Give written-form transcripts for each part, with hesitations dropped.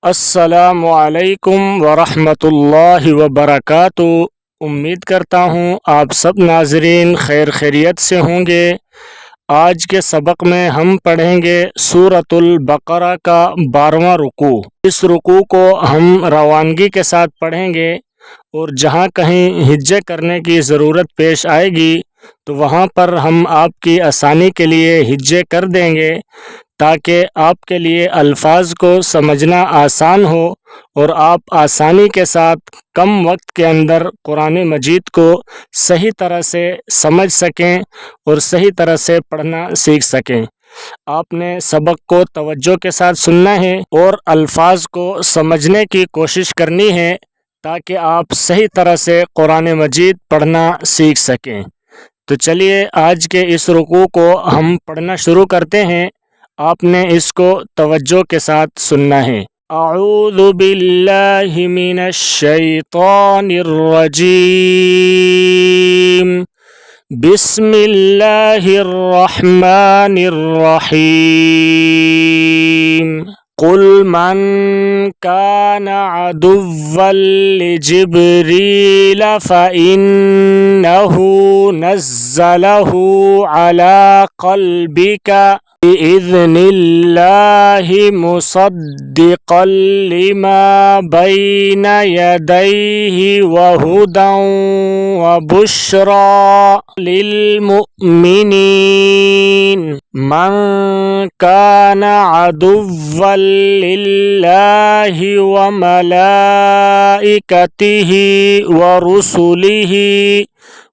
السلام علیکم ورحمۃ اللہ وبرکاتہ۔ امید کرتا ہوں آپ سب ناظرین خیر خیریت سے ہوں گے۔ آج کے سبق میں ہم پڑھیں گے سورۃ البقرہ کا 12واں رکوع۔ اس رکوع کو ہم روانگی کے ساتھ پڑھیں گے، اور جہاں کہیں ہجے کرنے کی ضرورت پیش آئے گی تو وہاں پر ہم آپ کی آسانی کے لیے ہجے کر دیں گے، تاکہ آپ کے لیے الفاظ کو سمجھنا آسان ہو اور آپ آسانی کے ساتھ کم وقت کے اندر قرآن مجید کو صحیح طرح سے سمجھ سکیں اور صحیح طرح سے پڑھنا سیکھ سکیں۔ آپ نے سبق کو توجہ کے ساتھ سننا ہے اور الفاظ کو سمجھنے کی کوشش کرنی ہے، تاکہ آپ صحیح طرح سے قرآن مجید پڑھنا سیکھ سکیں۔ تو چلیے آج کے اس رکوع کو ہم پڑھنا شروع کرتے ہیں۔ آپ نے اس کو توجہ کے ساتھ سننا ہے۔ اعوذ باللہ من الشیطان الرجیم، بسم اللہ الرحمن الرحیم۔ قل من كان عدوا لجبريل فإنه نزله على قلبك بإذن الله مصدقا لما بين يديه وهدى وبشرى للمؤمنين۔ من كان عدوا لله وملائكته ورسله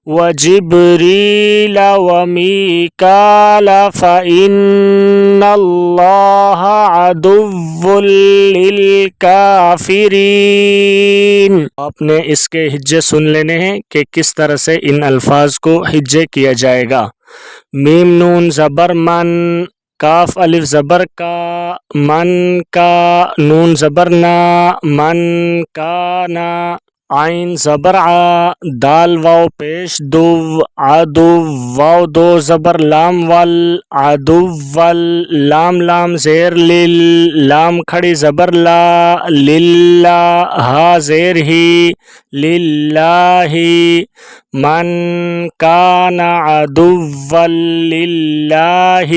وجبريل وميكال فإن الله عدو للكافرين۔ آپ نے اس کے ہجے سن لینے ہیں کہ کس طرح سے ان الفاظ کو ہجے کیا جائے گا۔ میم نون زبر من، کاف الف زبر کا، من کا، نون زبر نا، من کا نا، عین زبر ع، دال واو پیش دو، عدو واو دو زبر لام ول، عدو ول، لام لام زیر لل، لام کھڑی زبر لا، للہ، ہا زیر ہی، للہ۔ من کان عدوا للہ،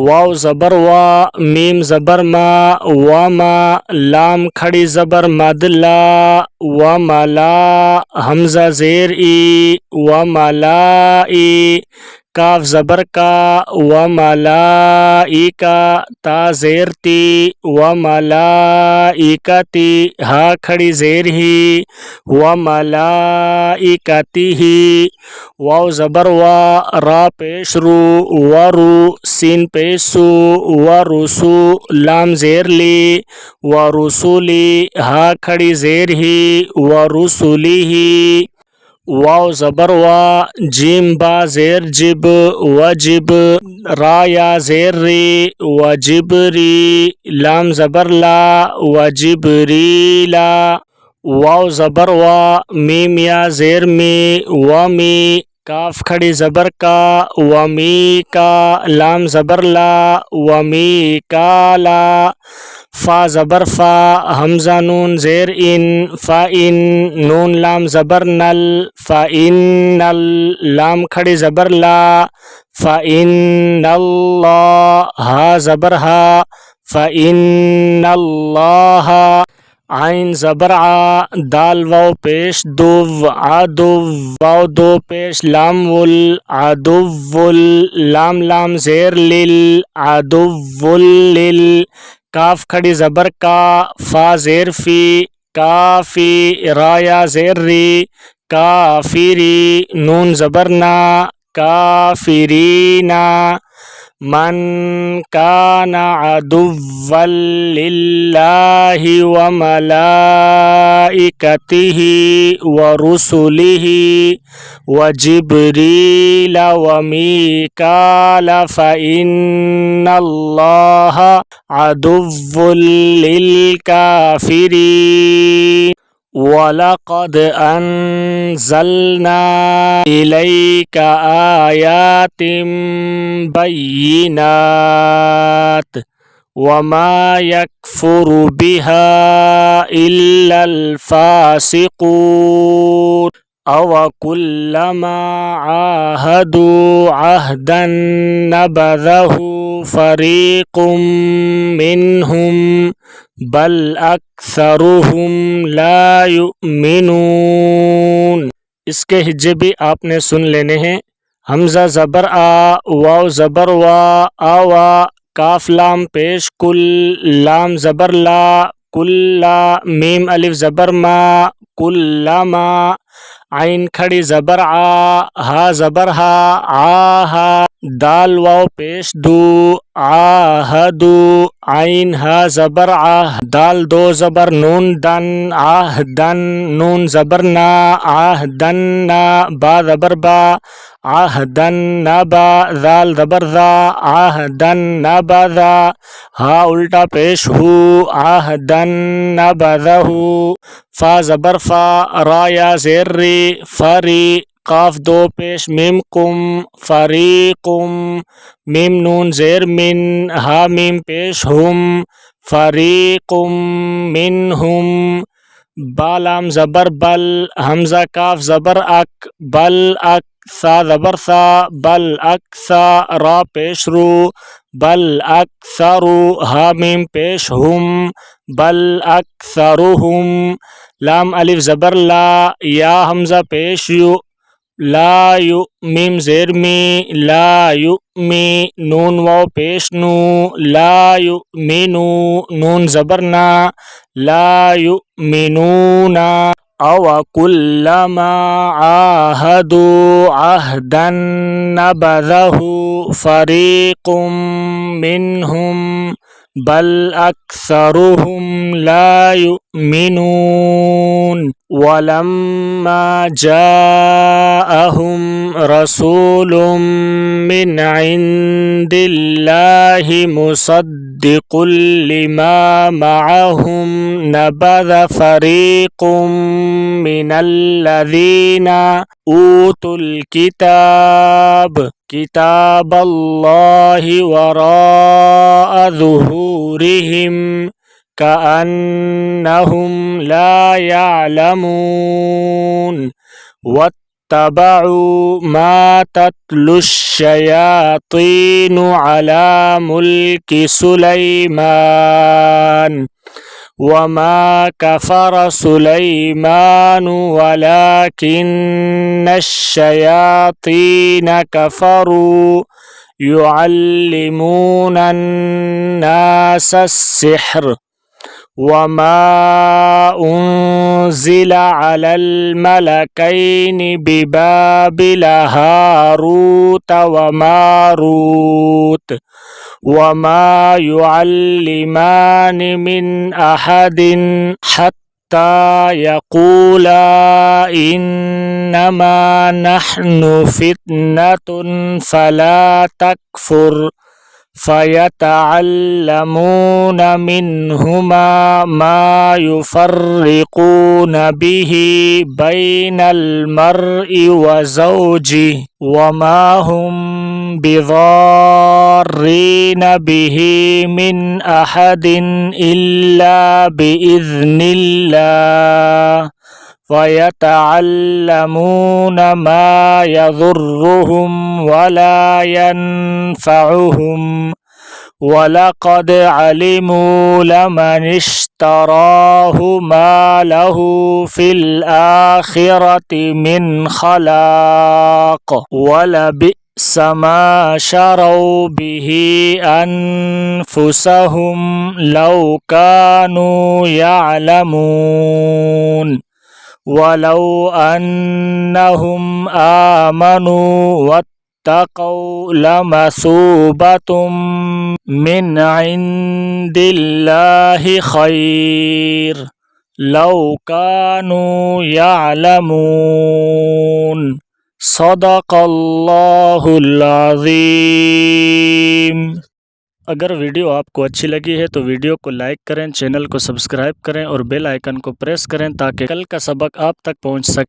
واو زبر وا، میم زبر ما، وما، لام کھڑی زبر مد لا، وملا، حمزہ زیر ای، وملائی، کاف زبر کا، وملائکہ، تا زیر تی، وملائکتی، ہا کھڑی زیر ہی، وملائکتہ، واو زبر وا، را پیش رو، ورو، سین پیش سو، ورسو، لام زیر لی، ورسولی، ہا کھڑی زیر ہی، ورسولہ، واو زبر وا، جیم با زیر جب، وجب، را یا زیر ری، وجبری، لام زبر لا، وجبریلا، واو زبر وا، میم یا زیر می، ومی، کاف کھڑی زبر کا، ومی کا، لام زبر لا، ومی کالا، فا زبر فا، حمزہ نون زیر ان، فا ان، نون لام زبر نل، فا ان نل، لام کھڑی زبر لا، فا ان اللہ، ہا زبر ہا، فا ان اللہ، عین زبر ع، دال واو پیش دو، عدو، واو دو پیش لام ول، عدو ول، لام لام زیر لل، عدو لل، کاف کھڑی زبر کا، فا زیر فی، کافی، را یا زیر ری، کافری، نون زبر نا، کافرینا۔ من کان عدوا للہ وملائکتہ ورسلہ وجبریل ومیکال فإن اللہ عدو للکافرین۔ وَلَقَدْ أَنزَلْنَا إِلَيْكَ آيَاتٍ بَيِّنَاتٍ وما يكفر بها إلا الفاسقون أو كلما عاهدوا عهدا نبذه فريق منهم بل أكثرهم لا يؤمنون۔ اس کے ہجے بھی آپ نے سن لینے ہیں۔ حمزہ زبر آ، واو زبر وا، آوا، کاف لام پیش کل، لام زبر لا، کلا، میم الف زبر ما، کلما، عین کھڑی زبر آ، ہا زبر ہا، آہا، دال واو پیش دو، آہدو، عین ہا زبر آ، دال دو زبر نون دن، آہدن، نون زبر نا، آہدن نا، با زبر با، آہدن نبا، ذال زبر ذا، آہدن نبذا، ہا الٹا پیش ہو، آہدن نبذہ، فا زبر فا، را یا زیر ری، فری، قاف دو پیش میم قم، فریقم، میم نون زیر من، ہا میم پیش ہم، فریقم منہم، با لام زبر بل، حمزہ کاف زبر اک، بل اک، سا زبر سا، بل اکثا، را پیش رو، بل اکثرو، ہا میم پیش ہم، بل اکثرہم، لام الف زبر لا، یا حمزہ پیش یو، لا یو، میم زیر می، لا یؤمی، نون واو پیش نو، لا یؤمنو، نون زبر نا، لا یؤمنون، او کلما عاهدوا عهدا نبذه فريق منهم بل أكثرهم لا يؤمنون ولما جاءهم رسول من عند الله مصدق لما معهم نبذ فريق من الذين أوتوا الكتاب كتاب الله وراء ظهورهم كأنهم لا يعلمون واتبعوا ما تتلو الشياطين على ملك سليمان وما كفر سليمان ولكن الشياطين كفروا يعلمون الناس السحر وما أنزل على الملكين ببابل هاروت وماروت وما يعلمان من أحد حتى يقولا إنما نحن فتنة فلا تكفر فيتعلمون منهما ما يفرقون به بين المرء وزوجه وما هم بضارين به من أحد إلا بإذن الله ويتعلمون ما يضرهم ولا ينفعهم وَلَقَدْ عَلِمُوا لَمَنِ اشْتَرَاهُ مَا لَهُ فِي الْآخِرَةِ مِنْ خَلَاقٍ وَلَبِئْسَ مَا شَرَوْا بِهِ أَنفُسَهُمْ لَوْ كَانُوا يَعْلَمُونَ وَلَوْ أَنَّهُمْ آمَنُوا واتقوا لمثوبة من عند الله خير لو كانوا يعلمون صدق اللہ العظیم۔ اگر ویڈیو آپ کو اچھی لگی ہے تو ویڈیو کو لائک کریں، چینل کو سبسکرائب کریں اور بیل آئیکن کو پریس کریں تاکہ کل کا سبق آپ تک پہنچ سکے۔